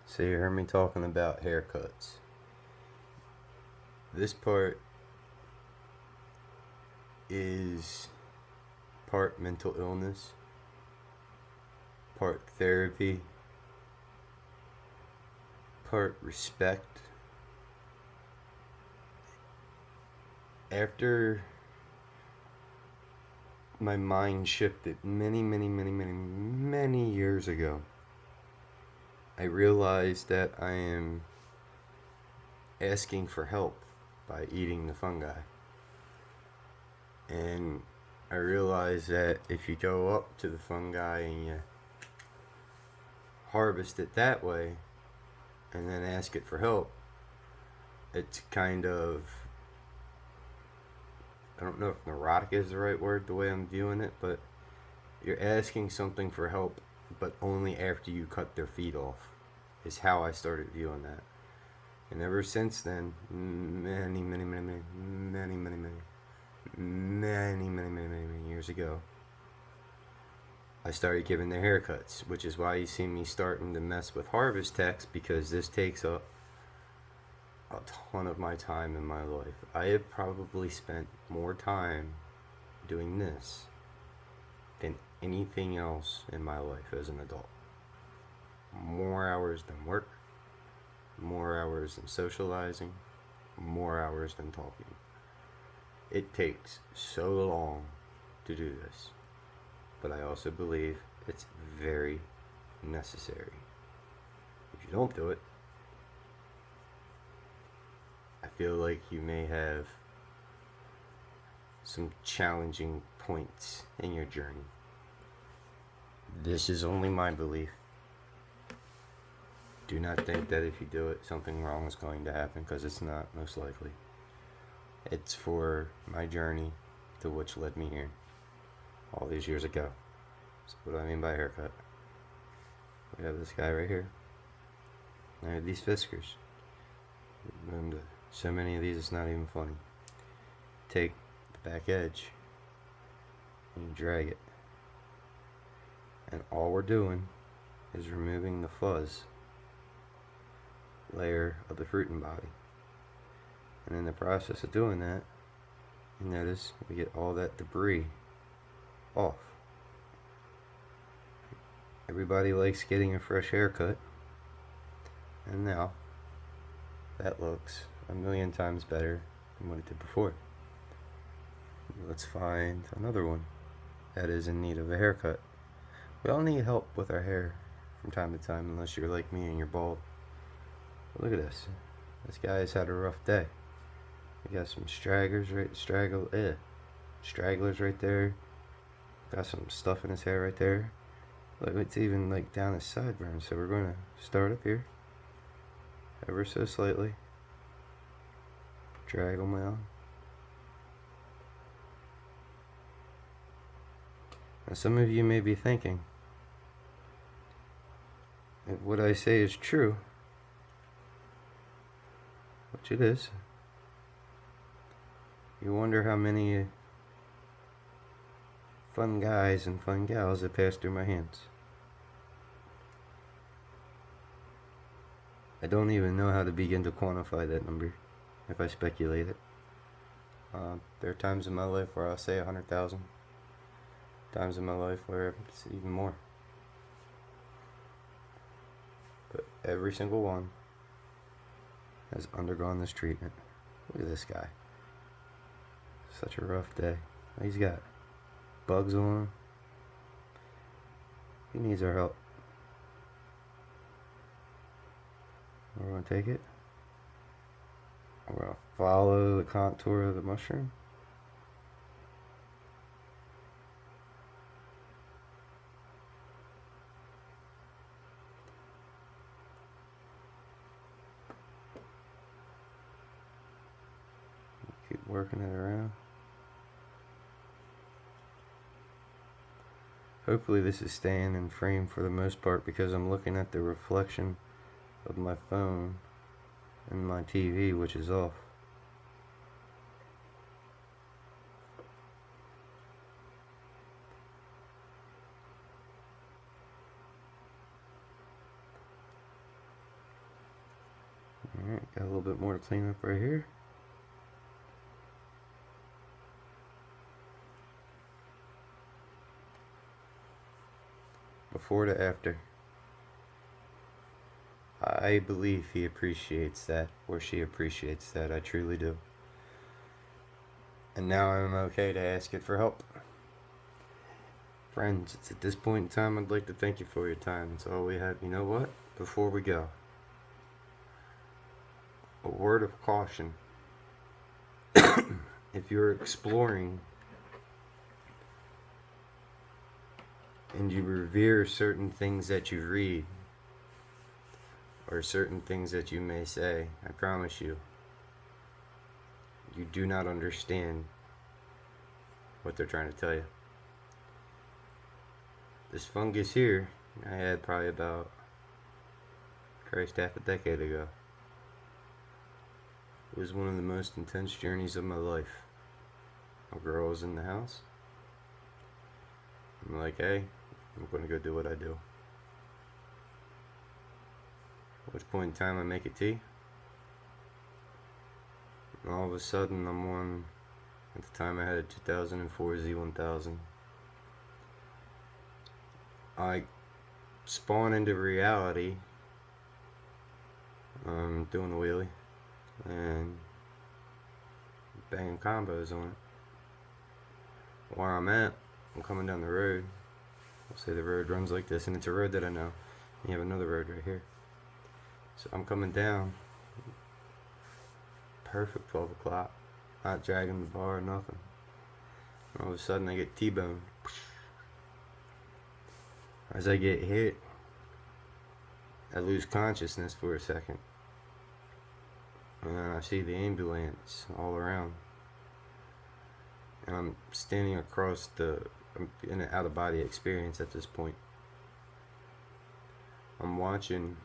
So you heard me talking about haircuts. This part is part mental illness, part therapy, part respect. After my mind shifted many years ago, I realized that I am asking for help by eating the fungi. And I realized that if you go up to the fungi and you harvest it that way and then ask it for help, it's kind of, I don't know if neurotic is the right word the way I'm viewing it, but you're asking something for help, but only after you cut their feet off, is how I started viewing that. And ever since then, many years ago, I started giving their haircuts, which is why you see me starting to mess with harvest techs, because this takes up a ton of my time in my life. I have probably spent more time doing this than anything else in my life as an adult. More hours than work, more hours than socializing, more hours than talking. It takes so long to do this, but I also believe it's very necessary. If you don't do it, I feel like you may have some challenging points in your journey. This is only my belief. Do not think that if you do it, something wrong is going to happen, because it's not, most likely. It's for my journey to which led me here all these years ago. So what do I mean by haircut? We have this guy right here. I have these whiskers. And so many of these, it's not even funny. Take the back edge and you drag it. And all we're doing is removing the fuzz layer of the fruiting body. And in the process of doing that, you notice we get all that debris off. Everybody likes getting a fresh haircut, and now that looks a million times better than what it did before. Let's find another one that is in need of a haircut. We all need help with our hair from time to time, unless you're like me and you're bald. But look at this. This guy has had a rough day. We got some stragglers right there. Got some stuff in his hair right there. Look, it's even like down his sideburns. So we're going to start up here, ever so slightly. Drag them out. Now some of you may be thinking, if what I say is true, which it is, you wonder how many fun guys and fun gals that pass through my hands. I don't even know how to begin to quantify that number, if I speculate it. There are times in my life where I'll say 100,000. Times in my life where it's even more. But every single one has undergone this treatment. Look at this guy. Such a rough day. He's got bugs on him. He needs our help. We're going to take it. We're going to follow the contour of the mushroom. Keep working it around. Hopefully this is staying in frame for the most part, because I'm looking at the reflection of my phone and my TV, which is off. Alright, got a little bit more to clean up right here. Before to after. I believe he appreciates that, or she appreciates that. I truly do. And now I'm okay to ask it for help. Friends, it's at this point in time I'd like to thank you for your time. That's all we have. You know what? Before we go, a word of caution. If you're exploring and you revere certain things that you read, or certain things that you may say, I promise you, you do not understand what they're trying to tell you. This fungus here, I had probably about, half a decade ago. It was one of the most intense journeys of my life. A girl was in the house. I'm like, hey, I'm going to go do what I do. At which point in time I make a tea. And all of a sudden I'm on, at the time I had a 2004 Z1000. I spawn into reality, doing a wheelie, and banging combos on it. Where I'm at, I'm coming down the road. I'll say the road runs like this, and it's a road that I know. You have another road right here. So I'm coming down, perfect 12 o'clock, not dragging the bar or nothing. All of a sudden I get T-boned. As I get hit, I lose consciousness for a second. And then I see the ambulance all around. And I'm standing across I'm in an out-of-body experience at this point. I'm watching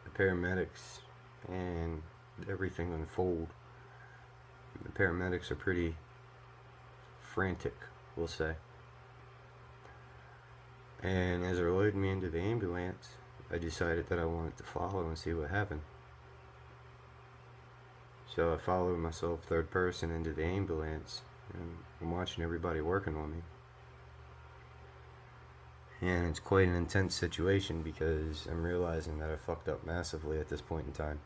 the paramedics and everything unfold. The paramedics are pretty frantic, we'll say. And as they're loading me into the ambulance, I decided that I wanted to follow and see what happened. So I followed myself third person into the ambulance, and I'm watching everybody working on me. And it's quite an intense situation because I'm realizing that I fucked up massively at this point in time.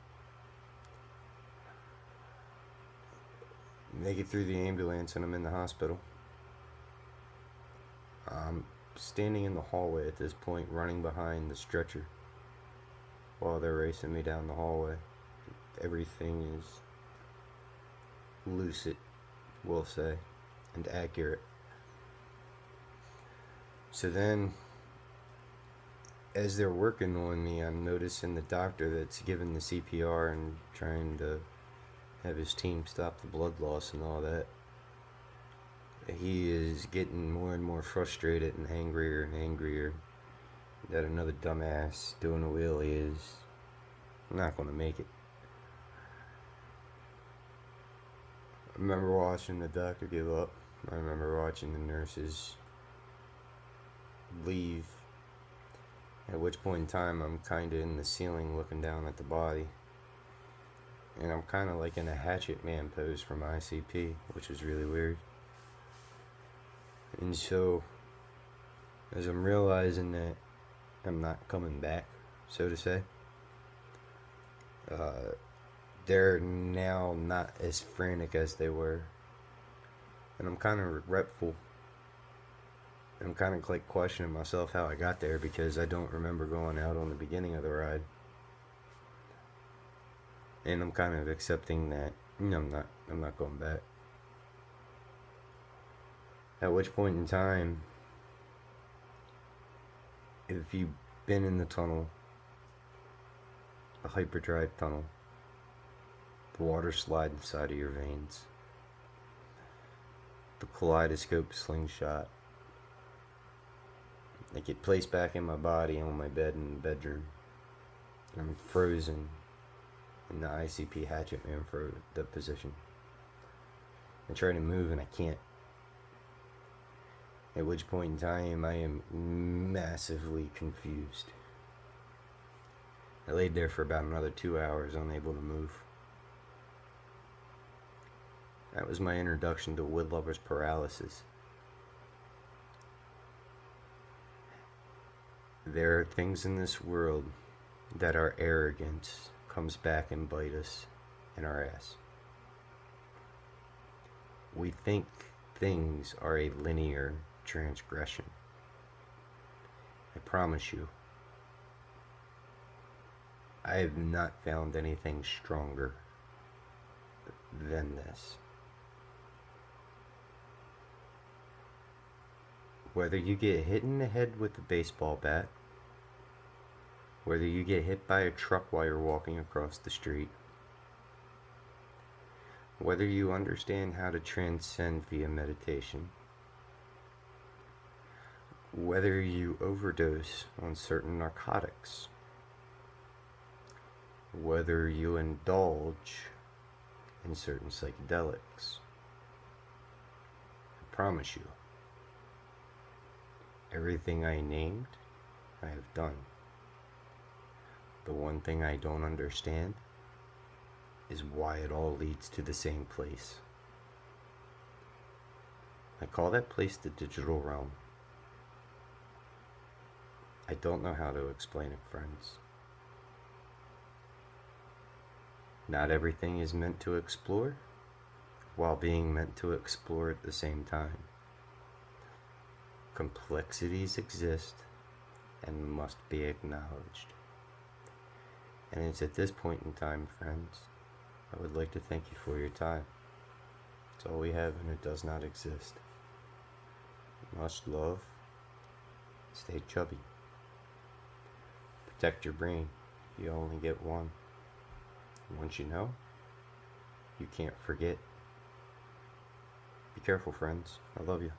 Make it through the ambulance and I'm in the hospital. I'm standing in the hallway at this point, running behind the stretcher while they're racing me down the hallway. Everything is lucid, we'll say, and accurate. So then, as they're working on me, I'm noticing the doctor that's giving the CPR and trying to have his team stop the blood loss and all that. He is getting more and more frustrated and angrier that another dumbass doing a wheelie is not going to make it. I remember watching the doctor give up. I remember watching the nurses leave. At which point in time I'm kind of in the ceiling looking down at the body. And I'm kind of like in a hatchet man pose from ICP, which is really weird. And so, as I'm realizing that I'm not coming back, so to say, they're now not as frantic as they were. And I'm kind of regretful. I'm kind of like questioning myself how I got there because I don't remember going out on the beginning of the ride. And I'm kind of accepting that, I'm not going back. At which point in time, if you've been in the tunnel, a hyperdrive tunnel, the water slide inside of your veins, the kaleidoscope slingshot, I get placed back in my body on my bed in the bedroom, and I'm frozen in the ICP hatchet man for the position. I try to move and I can't. At which point in time I am massively confused. I laid there for about another 2 hours, unable to move. That was my introduction to woodlover's paralysis. There are things in this world that our arrogance comes back and bite us in our ass. We think things are a linear transgression. I promise you, I have not found anything stronger than this. Whether you get hit in the head with a baseball bat, whether you get hit by a truck while you're walking across the street, whether you understand how to transcend via meditation, whether you overdose on certain narcotics, whether you indulge in certain psychedelics, I promise you, everything I named, I have done. The one thing I don't understand is why it all leads to the same place. I call that place the digital realm. I don't know how to explain it, friends. Not everything is meant to explore, while being meant to explore at the same time. Complexities exist and must be acknowledged. And it's at this point in time, friends, I would like to thank you for your time. It's all we have and it does not exist. Much love. Stay chubby. Protect your brain. You only get one. Once you know, you can't forget. Be careful, friends. I love you.